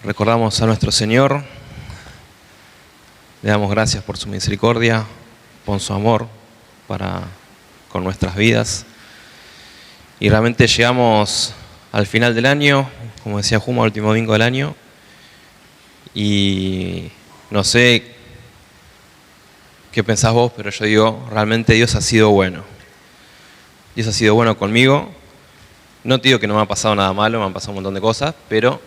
Recordamos a nuestro Señor, le damos gracias por su misericordia, por su amor con nuestras vidas. Y realmente llegamos al final del año, como decía Juma, el último domingo del año. Y no sé qué pensás vos, pero yo digo, realmente Dios ha sido bueno. Dios ha sido bueno conmigo. No te digo que no me ha pasado nada malo, me han pasado un montón de cosas, pero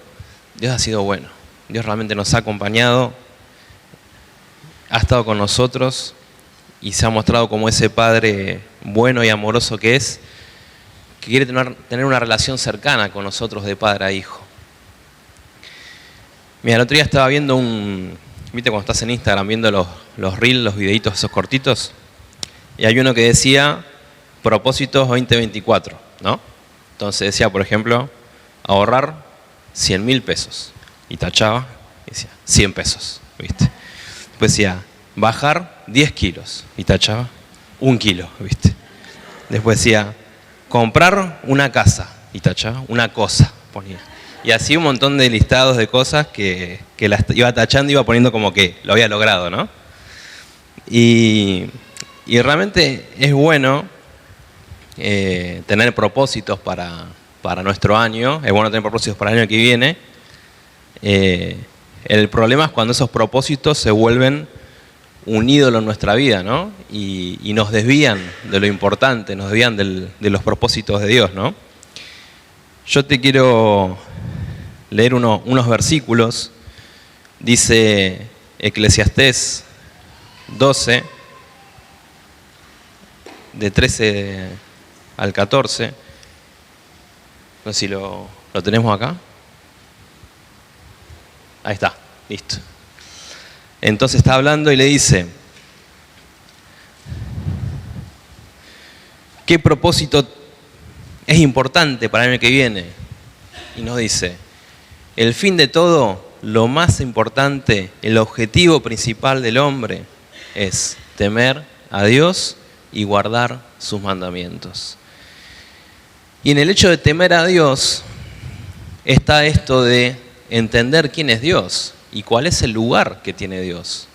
Dios ha sido bueno. Dios realmente nos ha acompañado, ha estado con nosotros y se ha mostrado como ese Padre bueno y amoroso que es, que quiere tener una relación cercana con nosotros de padre a hijo. Mira, el otro día estaba viendo ¿viste cuando estás en Instagram viendo los reels, los videitos esos cortitos? Y hay uno que decía, propósitos 2024, ¿no? Entonces decía, por ejemplo, ahorrar 100.000 pesos. Y tachaba y decía, 100 pesos, ¿viste? Después decía, bajar 10 kilos. Y tachaba, 1 kilo, ¿viste? Después decía, comprar una casa. Y tachaba, una cosa, ponía. Y así un montón de listados de cosas que las iba tachando y iba poniendo como que lo había logrado, ¿no? Y realmente es bueno tener propósitos para nuestro año. Es bueno tener propósitos para el año que viene. El problema es cuando esos propósitos se vuelven un ídolo en nuestra vida, ¿no? Y nos desvían de lo importante, nos desvían de los propósitos de Dios, ¿no? Yo te quiero leer unos versículos. Dice Eclesiastés 12, de 13 al 14. No sé si lo tenemos acá. Ahí está, listo. Entonces está hablando y le dice, ¿qué propósito es importante para el año que viene? Y nos dice, el fin de todo, lo más importante, el objetivo principal del hombre es temer a Dios y guardar sus mandamientos. Y en el hecho de temer a Dios está esto de entender quién es Dios y cuál es el lugar que tiene Dios.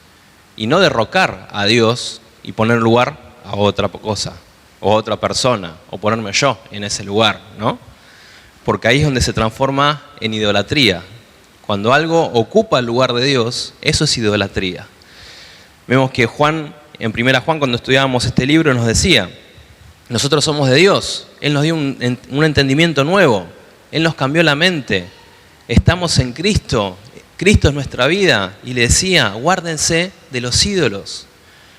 Y no derrocar a Dios y poner lugar a otra cosa, o a otra persona, o ponerme yo en ese lugar, ¿no? Porque ahí es donde se transforma en idolatría. Cuando algo ocupa el lugar de Dios, eso es idolatría. Vemos que Juan, en 1 Juan, cuando estudiábamos este libro, nos decía, nosotros somos de Dios. Él nos dio un entendimiento nuevo. Él nos cambió la mente. Estamos en Cristo. Cristo es nuestra vida. Y le decía, guárdense de los ídolos.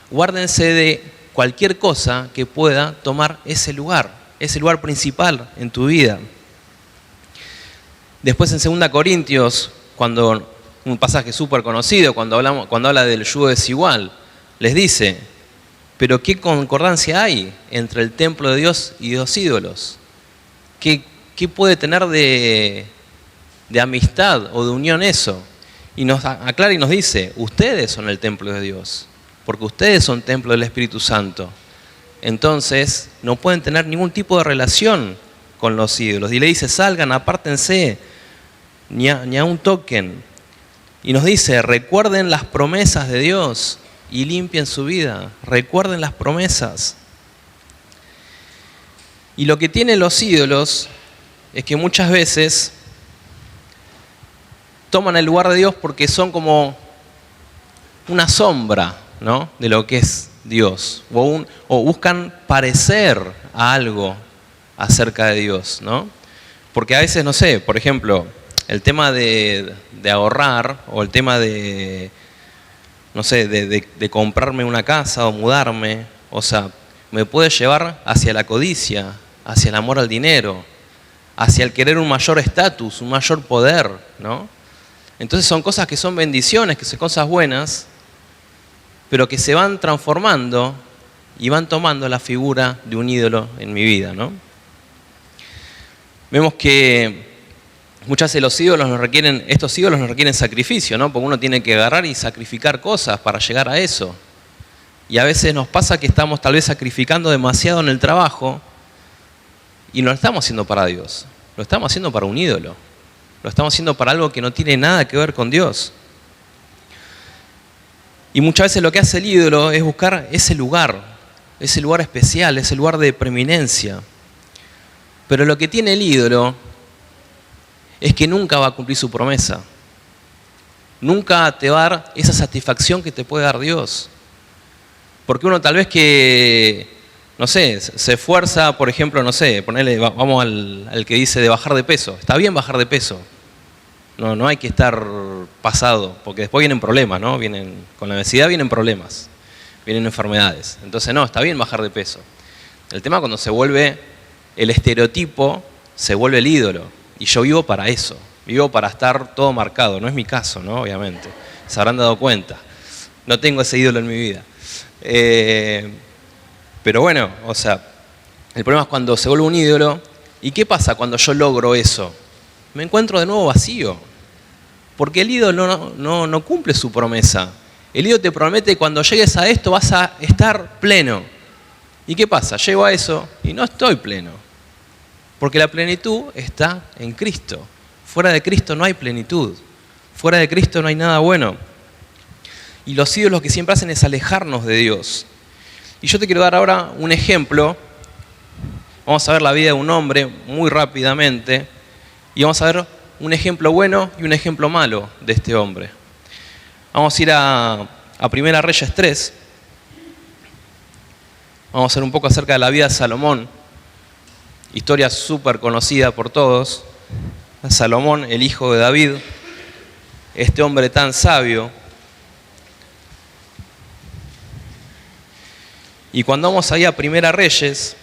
Guárdense de cualquier cosa que pueda tomar ese lugar principal en tu vida. Después en 2 Corintios, un pasaje súper conocido, cuando habla del yugo desigual, les dice, pero ¿qué concordancia hay entre el templo de Dios y los ídolos? ¿Qué puede tener de amistad o de unión eso? Y nos aclara y nos dice, ustedes son el templo de Dios, porque ustedes son templo del Espíritu Santo. Entonces, no pueden tener ningún tipo de relación con los ídolos. Y le dice, salgan, apártense, ni aún toquen. Y nos dice, recuerden las promesas de Dios y limpien su vida. Recuerden las promesas. Y lo que tienen los ídolos es que muchas veces toman el lugar de Dios porque son como una sombra, ¿no?, de lo que es Dios. O buscan parecer a algo acerca de Dios, ¿no? Porque a veces, no sé, por ejemplo, el tema de ahorrar o el tema de, no sé, de comprarme una casa o mudarme, o sea, me puede llevar hacia la codicia, hacia el amor al dinero, hacia el querer un mayor estatus, un mayor poder, ¿no? Entonces son cosas que son bendiciones, que son cosas buenas, pero que se van transformando y van tomando la figura de un ídolo en mi vida, ¿no? Vemos que muchas veces estos ídolos nos requieren sacrificio, ¿no? Porque uno tiene que agarrar y sacrificar cosas para llegar a eso. Y a veces nos pasa que estamos tal vez sacrificando demasiado en el trabajo y no lo estamos haciendo para Dios, lo estamos haciendo para un ídolo. Lo estamos haciendo para algo que no tiene nada que ver con Dios. Y muchas veces lo que hace el ídolo es buscar ese lugar especial, ese lugar de preeminencia. Pero lo que tiene el ídolo es que nunca va a cumplir su promesa. Nunca te va a dar esa satisfacción que te puede dar Dios. Porque uno tal vez que, no sé, se esfuerza, por ejemplo, no sé, vamos al que dice de bajar de peso. Está bien bajar de peso. No hay que estar pasado, porque después vienen problemas, ¿no? Con la obesidad vienen problemas, vienen enfermedades. Entonces, no, está bien bajar de peso. El tema es cuando se vuelve el estereotipo, se vuelve el ídolo. Y yo vivo para eso, vivo para estar todo marcado. No es mi caso, ¿no? Obviamente. Se habrán dado cuenta. No tengo ese ídolo en mi vida. Pero bueno, o sea, el problema es cuando se vuelve un ídolo. ¿Y qué pasa cuando yo logro eso? Me encuentro de nuevo vacío. Porque el ídolo no cumple su promesa. El ídolo te promete que cuando llegues a esto vas a estar pleno. ¿Y qué pasa? Llego a eso y no estoy pleno. Porque la plenitud está en Cristo. Fuera de Cristo no hay plenitud. Fuera de Cristo no hay nada bueno. Y los ídolos lo que siempre hacen es alejarnos de Dios. Y yo te quiero dar ahora un ejemplo. Vamos a ver la vida de un hombre muy rápidamente. Y vamos a ver un ejemplo bueno y un ejemplo malo de este hombre. Vamos a ir a 1 Reyes 3. Vamos a ver un poco acerca de la vida de Salomón. Historia súper conocida por todos. Salomón, el hijo de David. Este hombre tan sabio. Y cuando vamos ahí a 1 Reyes,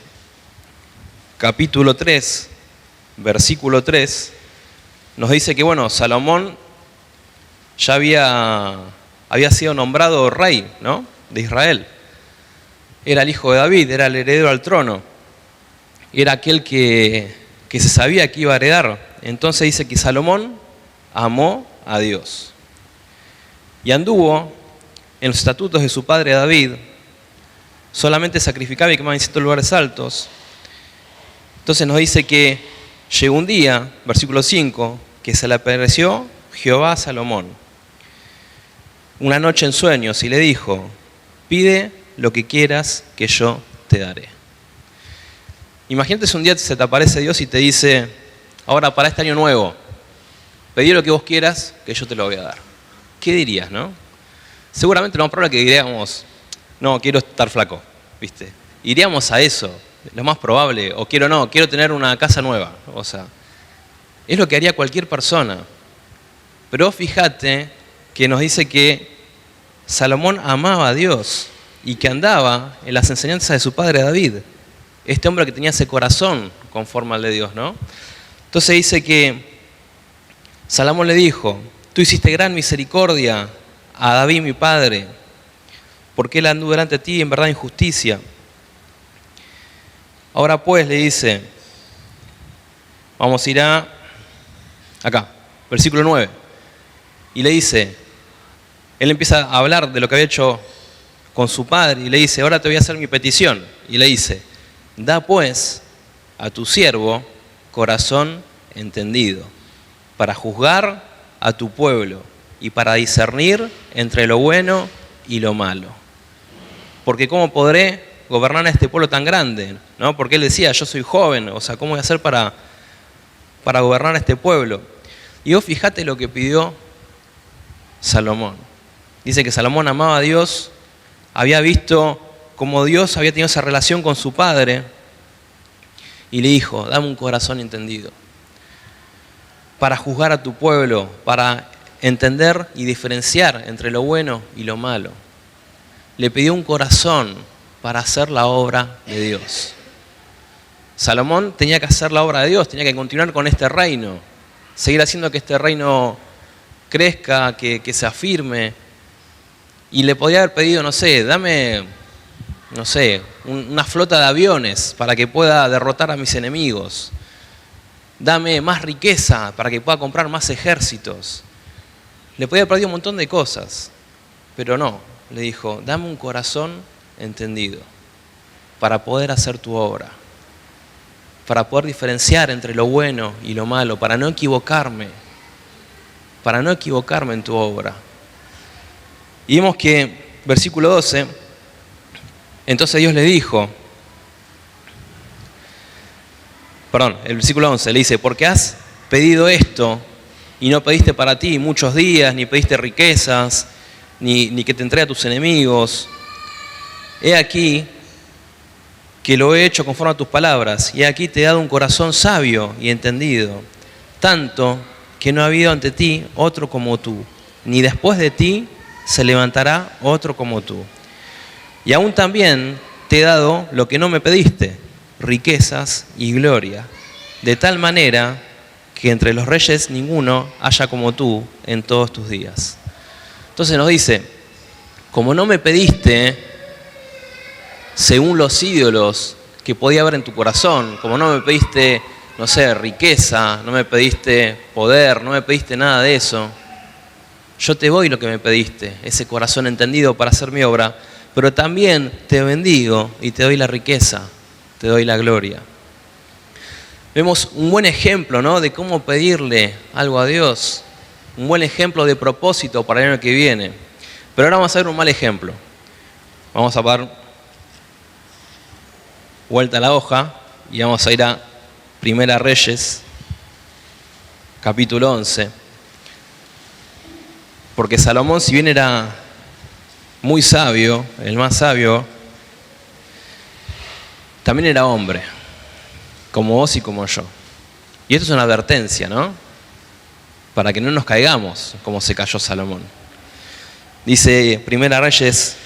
capítulo 3, versículo 3, nos dice que, bueno, Salomón ya había sido nombrado rey, ¿no?, de Israel. Era el hijo de David, era el heredero al trono. Era aquel que se sabía que iba a heredar. Entonces dice que Salomón amó a Dios. Y anduvo en los estatutos de su padre David. Solamente sacrificaba y quemaba incienso en lugares altos. Entonces nos dice que llegó un día, versículo 5, que se le apareció Jehová a Salomón una noche en sueños y le dijo: pide lo que quieras que yo te daré. Imagínate si un día se te aparece Dios y te dice: ahora para este año nuevo, pedí lo que vos quieras que yo te lo voy a dar. ¿Qué dirías, no? Seguramente lo más probable es que diríamos: no, quiero estar flaco, ¿viste? Iríamos a eso, lo más probable, o quiero tener una casa nueva. O sea, es lo que haría cualquier persona. Pero fíjate que nos dice que Salomón amaba a Dios y que andaba en las enseñanzas de su padre David. Este hombre que tenía ese corazón conforme al de Dios, ¿no? Entonces dice que Salomón le dijo: tú hiciste gran misericordia a David mi padre, porque él anduvo delante de ti en verdad y en justicia. Ahora pues, le dice, vamos a ir acá, versículo 9. Y le dice, él empieza a hablar de lo que había hecho con su padre y le dice: ahora te voy a hacer mi petición. Y le dice: da pues a tu siervo corazón entendido, para juzgar a tu pueblo y para discernir entre lo bueno y lo malo. Porque ¿cómo podré gobernar a este pueblo tan grande? ¿No? Porque él decía: yo soy joven, o sea, ¿cómo voy a hacer para gobernar a este pueblo? Y vos fijate lo que pidió Salomón. Dice que Salomón amaba a Dios, había visto cómo Dios había tenido esa relación con su padre y le dijo: dame un corazón entendido para juzgar a tu pueblo, para entender y diferenciar entre lo bueno y lo malo. Le pidió un corazón para hacer la obra de Dios. Salomón tenía que hacer la obra de Dios, tenía que continuar con este reino, seguir haciendo que este reino crezca, que se afirme. Y le podía haber pedido, no sé, dame, no sé, una flota de aviones para que pueda derrotar a mis enemigos. Dame más riqueza para que pueda comprar más ejércitos. Le podía haber pedido un montón de cosas, pero no, le dijo: dame un corazón entendido para poder hacer tu obra, para poder diferenciar entre lo bueno y lo malo, para no equivocarme, para no equivocarme en tu obra. Y vemos que, versículo 12, entonces Dios le dijo, el versículo 11 le dice, porque has pedido esto y no pediste para ti muchos días, ni pediste riquezas, ni que te entregue a tus enemigos. He aquí que lo he hecho conforme a tus palabras, y aquí te he dado un corazón sabio y entendido, tanto que no ha habido ante ti otro como tú, ni después de ti se levantará otro como tú. Y aún también te he dado lo que no me pediste, riquezas y gloria, de tal manera que entre los reyes ninguno haya como tú en todos tus días. Entonces nos dice, como no me pediste según los ídolos que podía haber en tu corazón, como no me pediste, no sé, riqueza, no me pediste poder, no me pediste nada de eso, yo te doy lo que me pediste, ese corazón entendido para hacer mi obra, pero también te bendigo y te doy la riqueza, te doy la gloria. Vemos un buen ejemplo, ¿no?, de cómo pedirle algo a Dios, un buen ejemplo de propósito para el año que viene. Pero ahora vamos a ver un mal ejemplo. Vamos a dar vuelta a la hoja y vamos a ir a Primera Reyes, capítulo 11. Porque Salomón, si bien era muy sabio, el más sabio, también era hombre, como vos y como yo. Y esto es una advertencia, ¿no?, para que no nos caigamos como se cayó Salomón. Dice Primera Reyes,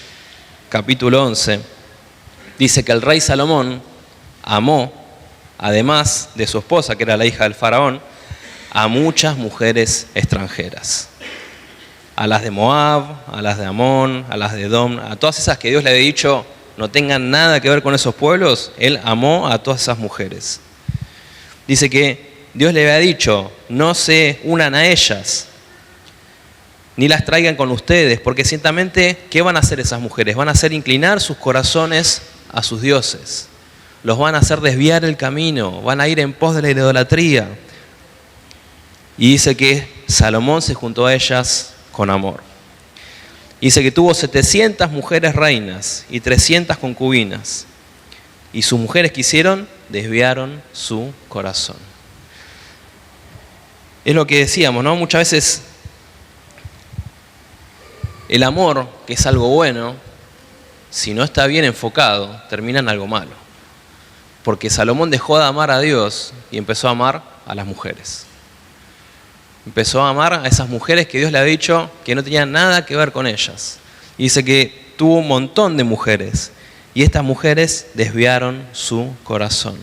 capítulo 11, dice que el rey Salomón amó, además de su esposa, que era la hija del faraón, a muchas mujeres extranjeras. A las de Moab, a las de Amón, a las de Edom, a todas esas que Dios le había dicho no tengan nada que ver con esos pueblos, él amó a todas esas mujeres. Dice que Dios le había dicho, no se unan a ellas, ni las traigan con ustedes, porque ciertamente, ¿qué van a hacer esas mujeres? Van a hacer inclinar sus corazones a sus dioses. Los van a hacer desviar el camino, van a ir en pos de la idolatría. Y dice que Salomón se juntó a ellas con amor. Dice que tuvo 700 mujeres reinas y 300 concubinas. Y sus mujeres que hicieron, desviaron su corazón. Es lo que decíamos, ¿no? Muchas veces el amor, que es algo bueno, si no está bien enfocado, termina en algo malo. Porque Salomón dejó de amar a Dios y empezó a amar a las mujeres. Empezó a amar a esas mujeres que Dios le había dicho que no tenían nada que ver con ellas. Y dice que tuvo un montón de mujeres. Y estas mujeres desviaron su corazón.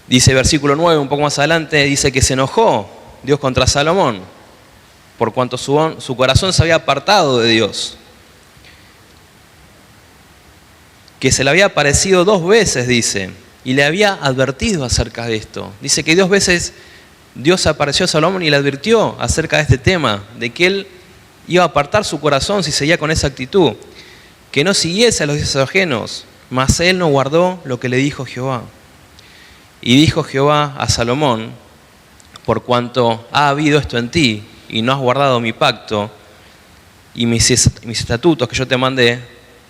Dice versículo 9, un poco más adelante, dice que se enojó Dios contra Salomón, por cuanto su corazón se había apartado de Dios. Que se le había aparecido 2 veces, dice, y le había advertido acerca de esto. Dice que 2 veces Dios apareció a Salomón y le advirtió acerca de este tema, de que él iba a apartar su corazón si seguía con esa actitud, que no siguiese a los dioses ajenos, mas él no guardó lo que le dijo Jehová. Y dijo Jehová a Salomón, por cuanto ha habido esto en ti, y no has guardado mi pacto, y mis estatutos que yo te mandé,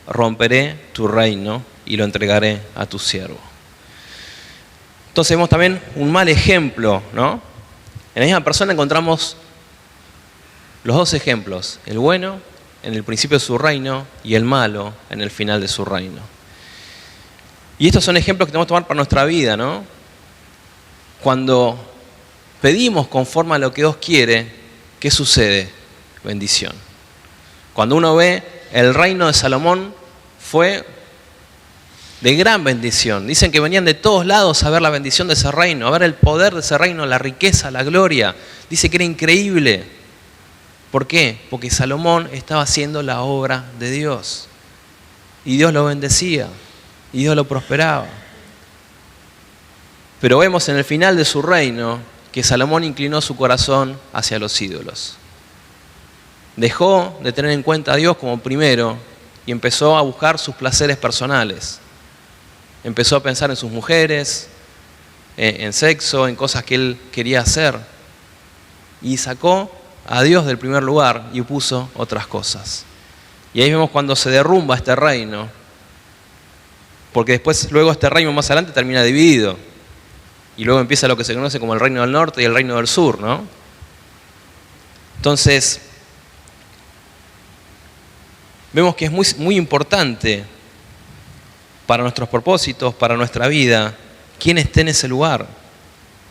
romperé tu reino y lo entregaré a tu siervo. Entonces vemos también un mal ejemplo, ¿no? En la misma persona encontramos los 2 ejemplos, el bueno en el principio de su reino y el malo en el final de su reino. Y estos son ejemplos que tenemos que tomar para nuestra vida, ¿no? Cuando pedimos conforme a lo que Dios quiere, ¿qué sucede? Bendición. Cuando uno ve el reino de Salomón, fue de gran bendición. Dicen que venían de todos lados a ver la bendición de ese reino, a ver el poder de ese reino, la riqueza, la gloria. Dice que era increíble. ¿Por qué? Porque Salomón estaba haciendo la obra de Dios. Y Dios lo bendecía. Y Dios lo prosperaba. Pero vemos en el final de su reino que Salomón inclinó su corazón hacia los ídolos. Dejó de tener en cuenta a Dios como primero y empezó a buscar sus placeres personales. Empezó a pensar en sus mujeres, en sexo, en cosas que él quería hacer. y sacó a Dios del primer lugar y puso otras cosas. Y ahí vemos cuando se derrumba este reino, porque después, luego este reino más adelante termina dividido, y luego empieza lo que se conoce como el reino del norte y el reino del sur, ¿no? Entonces, vemos que es muy, muy importante para nuestros propósitos, para nuestra vida, quién esté en ese lugar.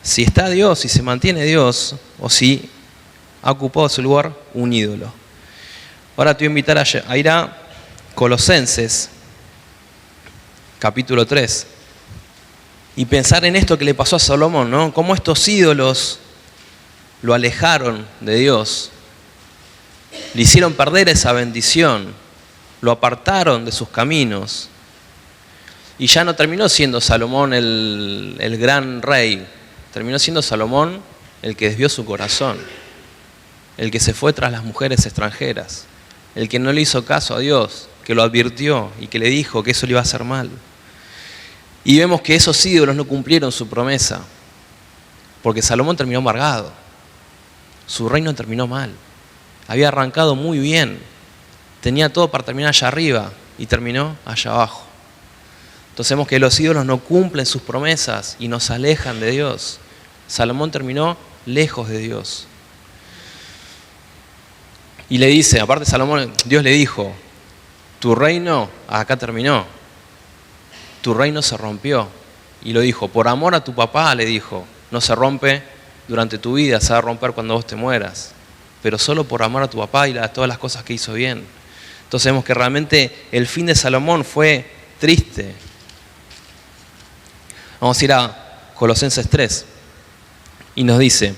Si está Dios, si se mantiene Dios, o si ha ocupado ese lugar un ídolo. Ahora te voy a invitar a ir a Colosenses, capítulo 3, y pensar en esto que le pasó a Salomón, ¿no? Cómo estos ídolos lo alejaron de Dios, le hicieron perder esa bendición, lo apartaron de sus caminos, y ya no terminó siendo Salomón el gran rey, terminó siendo Salomón el que desvió su corazón, el que se fue tras las mujeres extranjeras, el que no le hizo caso a Dios, que lo advirtió y que le dijo que eso le iba a hacer mal. Y vemos que esos ídolos no cumplieron su promesa, porque Salomón terminó amargado, su reino terminó mal, había arrancado muy bien, tenía todo para terminar allá arriba y terminó allá abajo. Entonces vemos que los ídolos no cumplen sus promesas y nos alejan de Dios. Salomón terminó lejos de Dios. Y le dice, aparte Salomón, Dios le dijo, tu reino acá terminó, tu reino se rompió. Y lo dijo, por amor a tu papá, le dijo, no se rompe durante tu vida, se va a romper cuando vos te mueras, pero solo por amor a tu papá y a todas las cosas que hizo bien. Entonces vemos que realmente el fin de Salomón fue triste. Vamos a ir a Colosenses 3 y nos dice,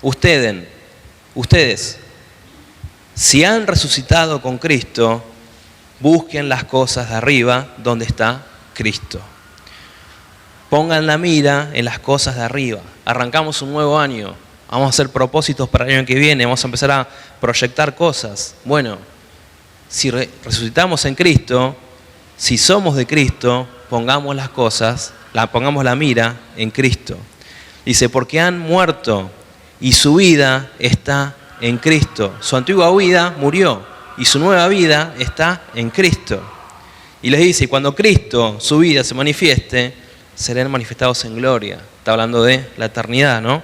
ustedes, si han resucitado con Cristo, busquen las cosas de arriba donde está Cristo. Pongan la mira en las cosas de arriba. Arrancamos un nuevo año, vamos a hacer propósitos para el año que viene, vamos a empezar a proyectar cosas. Bueno, si resucitamos en Cristo, si somos de Cristo, pongamos las cosas, pongamos la mira en Cristo. Dice, porque han muerto y su vida está en Cristo. Su antigua vida murió y su nueva vida está en Cristo. Y les dice, cuando Cristo, su vida, se manifieste, serán manifestados en gloria. Está hablando de la eternidad, ¿no?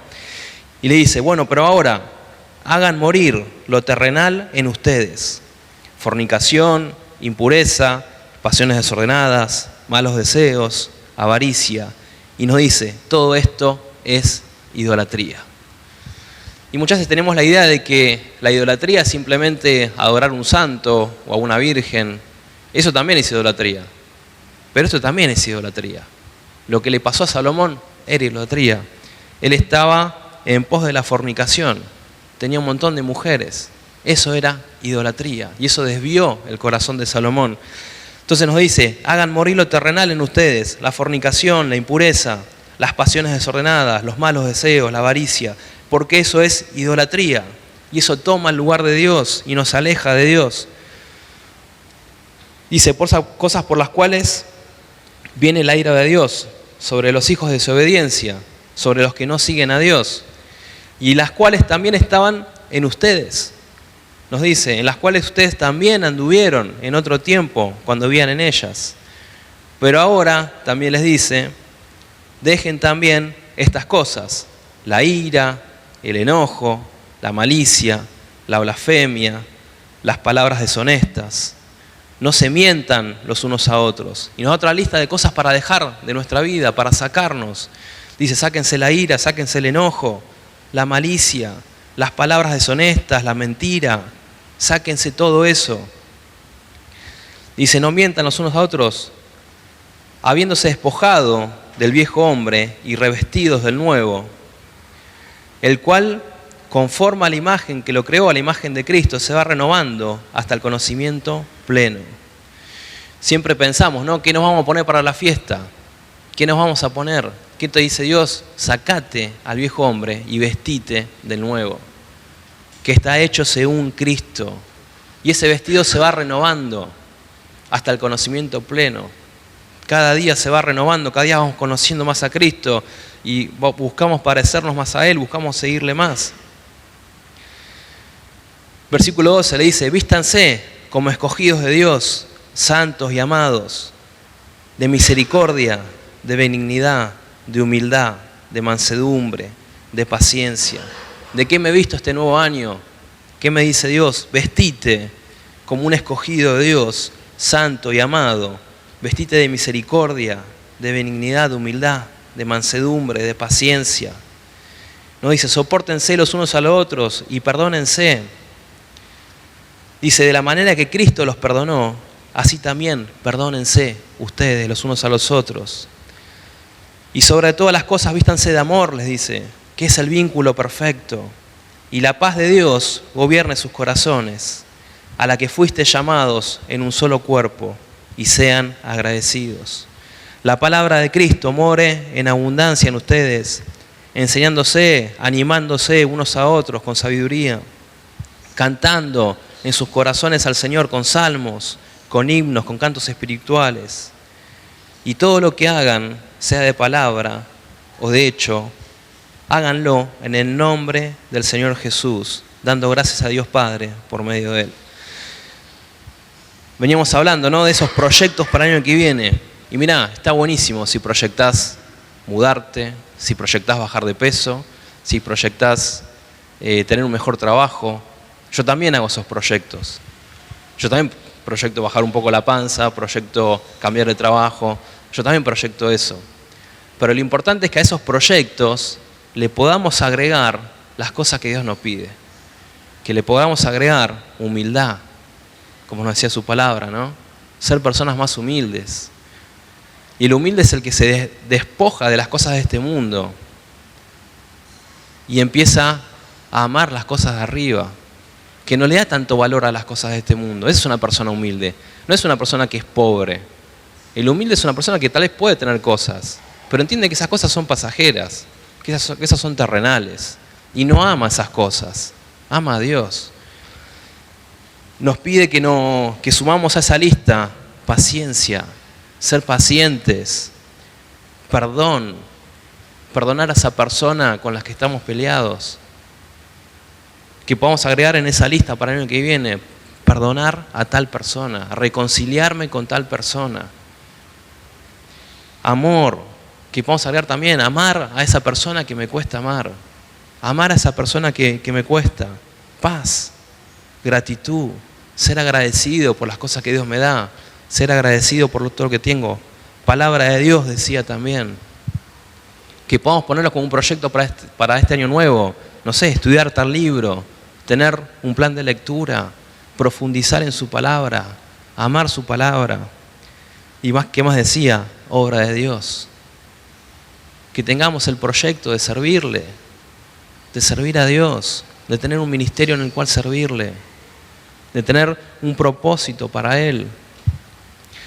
Y le dice, bueno, pero ahora hagan morir lo terrenal en ustedes. Fornicación, impureza, pasiones desordenadas, malos deseos, avaricia. Y nos dice, todo esto es idolatría. Y muchas veces tenemos la idea de que la idolatría es simplemente adorar a un santo o a una virgen. Eso también es idolatría. Pero esto también es idolatría. Lo que le pasó a Salomón era idolatría. Él estaba en pos de la fornicación. Tenía un montón de mujeres. Eso era idolatría. Y eso desvió el corazón de Salomón. Entonces nos dice, hagan morir lo terrenal en ustedes, la fornicación, la impureza, las pasiones desordenadas, los malos deseos, la avaricia, porque eso es idolatría. Y eso toma el lugar de Dios y nos aleja de Dios. Dice, cosas por las cuales viene la ira de Dios sobre los hijos de desobediencia, sobre los que no siguen a Dios, y las cuales también estaban en ustedes. Nos dice, en las cuales ustedes también anduvieron en otro tiempo cuando vivían en ellas. Pero ahora también les dice, dejen también estas cosas, la ira, el enojo, la malicia, la blasfemia, las palabras deshonestas. No se mientan los unos a otros. Y nos da otra lista de cosas para dejar de nuestra vida, para sacarnos. Dice, sáquense la ira, sáquense el enojo, la malicia, las palabras deshonestas, la mentira. Sáquense todo eso. Dice, no mientan los unos a otros, habiéndose despojado del viejo hombre y revestidos del nuevo, el cual, conforme a la imagen que lo creó, a la imagen de Cristo, se va renovando hasta el conocimiento pleno. Siempre pensamos, ¿no? ¿Qué nos vamos a poner para la fiesta? ¿Qué nos vamos a poner? ¿Qué te dice Dios? Sacate al viejo hombre y vestite del nuevo, que está hecho según Cristo. Y ese vestido se va renovando hasta el conocimiento pleno. Cada día se va renovando, cada día vamos conociendo más a Cristo y buscamos parecernos más a Él, buscamos seguirle más. Versículo 12 le dice, vístanse como escogidos de Dios, santos y amados, de misericordia, de benignidad, de humildad, de mansedumbre, de paciencia. ¿De qué me he visto este nuevo año? ¿Qué me dice Dios? Vestite como un escogido de Dios, santo y amado. Vestite de misericordia, de benignidad, de humildad, de mansedumbre, de paciencia. No dice, sopórtense los unos a los otros y perdónense. Dice, de la manera que Cristo los perdonó, así también perdónense ustedes los unos a los otros. Y sobre todas las cosas vístanse de amor, les dice, que es el vínculo perfecto. Y la paz de Dios gobierne sus corazones, a la que fuiste llamados en un solo cuerpo, y sean agradecidos. La palabra de Cristo more en abundancia en ustedes, enseñándose, animándose unos a otros con sabiduría, cantando en sus corazones al Señor con salmos, con himnos, con cantos espirituales. Y todo lo que hagan, sea de palabra o de hecho, háganlo en el nombre del Señor Jesús, dando gracias a Dios Padre por medio de Él. Veníamos hablando, ¿no?, de esos proyectos para el año que viene. Y mirá, está buenísimo si proyectás mudarte, si proyectás bajar de peso, si proyectás tener un mejor trabajo. Yo también hago esos proyectos. Yo también proyecto bajar un poco la panza, proyecto cambiar de trabajo. Yo también proyecto eso. Pero lo importante es que a esos proyectos le podamos agregar las cosas que Dios nos pide. Que le podamos agregar humildad, como nos decía su palabra, ¿no? Ser personas más humildes. Y el humilde es el que se despoja de las cosas de este mundo y empieza a amar las cosas de arriba, que no le da tanto valor a las cosas de este mundo. Esa es una persona humilde, no es una persona que es pobre. El humilde es una persona que tal vez puede tener cosas, pero entiende que esas cosas son pasajeras, que esas son terrenales, y no ama esas cosas, ama a Dios. Nos pide que sumamos a esa lista paciencia, ser pacientes, perdonar a esa persona con la que estamos peleados. Que podamos agregar en esa lista para el año que viene, perdonar a tal persona, reconciliarme con tal persona. Amor, que podamos agregar también, amar a esa persona que me cuesta amar, amar a esa persona que me cuesta. Paz, gratitud, ser agradecido por las cosas que Dios me da, ser agradecido por todo lo que tengo. Palabra de Dios decía también. Que podamos ponerlo como un proyecto para este año nuevo. No sé, estudiar tal libro, tener un plan de lectura, profundizar en su palabra, amar su palabra. Y más, ¿qué más decía? Obra de Dios. Que tengamos el proyecto de servirle, de servir a Dios, de tener un ministerio en el cual servirle, de tener un propósito para Él.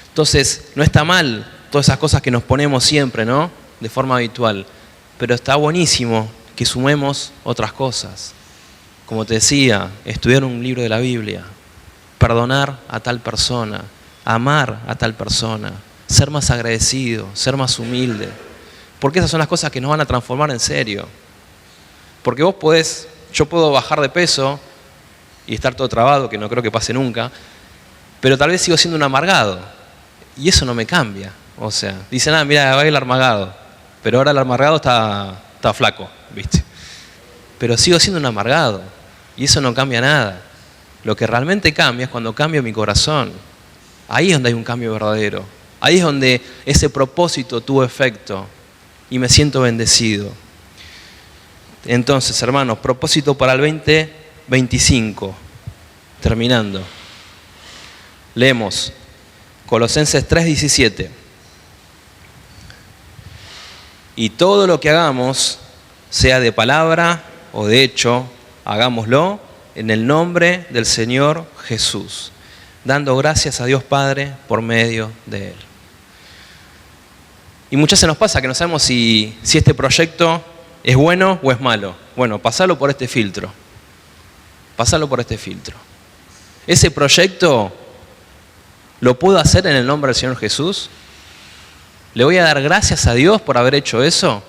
Entonces, no está mal todas esas cosas que nos ponemos siempre, ¿no?, de forma habitual, pero está buenísimo que sumemos otras cosas. Como te decía, estudiar un libro de la Biblia, perdonar a tal persona, amar a tal persona, ser más agradecido, ser más humilde, porque esas son las cosas que nos van a transformar en serio. Porque yo puedo bajar de peso y estar todo trabado, que no creo que pase nunca, pero tal vez sigo siendo un amargado, y eso no me cambia. O sea, dicen, mira, va el amargado, pero ahora el amargado está flaco, ¿viste? Pero sigo siendo un amargado, y eso no cambia nada. Lo que realmente cambia es cuando cambio mi corazón. Ahí es donde hay un cambio verdadero. Ahí es donde ese propósito tuvo efecto, y me siento bendecido. Entonces, hermanos, propósito para el 2025. Terminando. Leemos Colosenses 3:17. Y todo lo que hagamos, sea de palabra o de hecho, hagámoslo en el nombre del Señor Jesús, dando gracias a Dios Padre por medio de Él. Y muchas veces nos pasa que no sabemos si este proyecto es bueno o es malo. Bueno, pasalo por este filtro. Pasalo por este filtro. Ese proyecto, ¿lo puedo hacer en el nombre del Señor Jesús? ¿Le voy a dar gracias a Dios por haber hecho eso?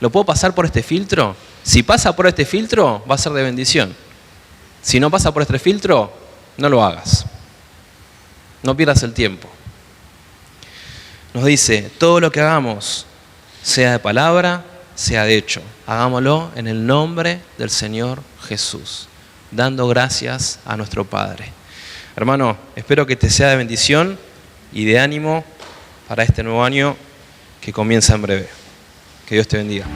¿Lo puedo pasar por este filtro? Si pasa por este filtro, va a ser de bendición. Si no pasa por este filtro, no lo hagas. No pierdas el tiempo. Nos dice, todo lo que hagamos, sea de palabra, sea de hecho, hagámoslo en el nombre del Señor Jesús, dando gracias a nuestro Padre. Hermano, espero que te sea de bendición y de ánimo para este nuevo año que comienza en breve. Que Dios te bendiga.